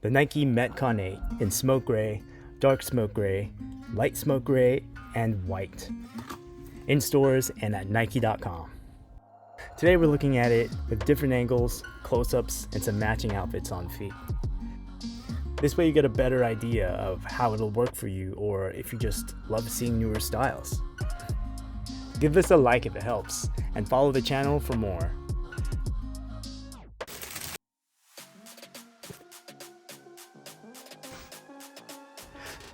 The Nike Metcon 8 in smoke gray, dark smoke gray, light smoke gray, and white. In stores and at Nike.com. Today we're looking at it with different angles, close-ups, and some matching outfits on feet. This way you get a better idea of how it'll work for you, or if you just love seeing newer styles. Give this a like if it helps, and follow the channel for more.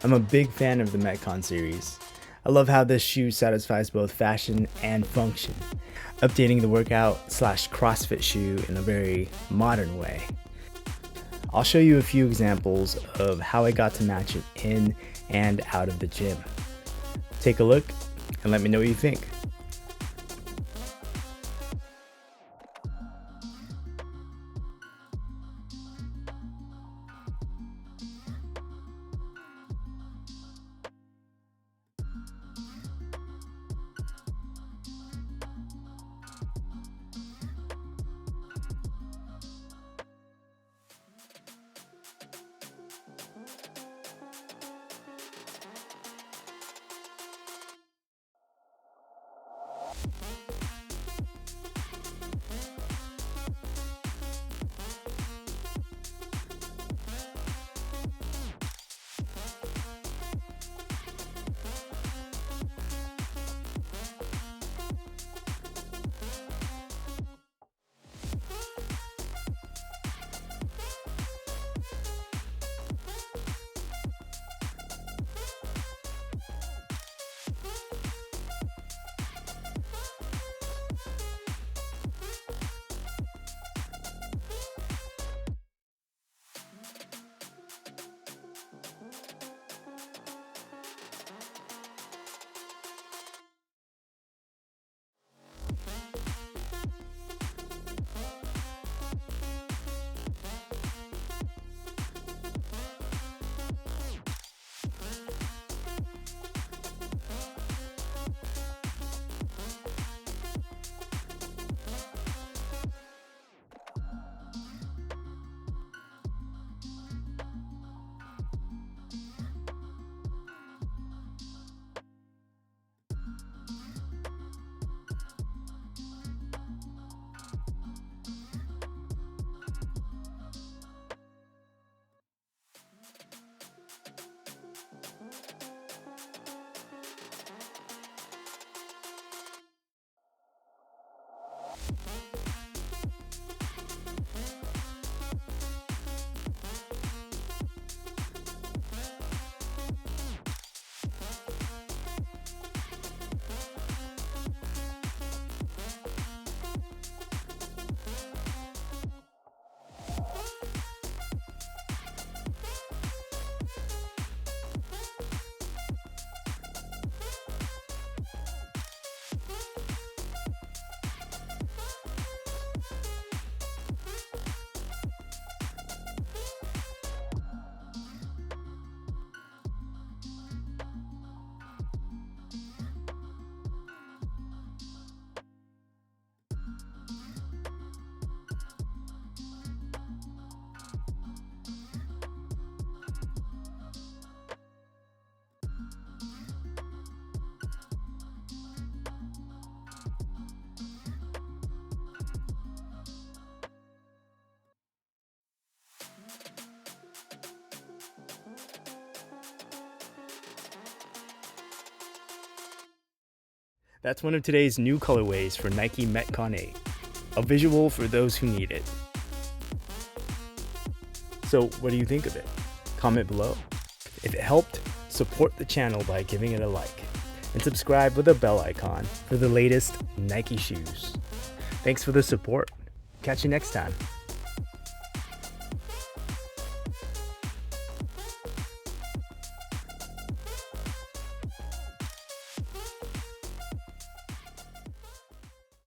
I'm a big fan of the Metcon series. I love how this shoe satisfies both fashion and function, updating the workout/CrossFit shoe in a very modern way. I'll show you a few examples of how I got to match it in and out of the gym. Take a look and let me know what you think. That's one of today's new colorways for Nike Metcon 8. A visual for those who need it. So what do you think of it? Comment below. If it helped, support the channel by giving it a like. And subscribe with a bell icon for the latest Nike shoes. Thanks for the support. Catch you next time.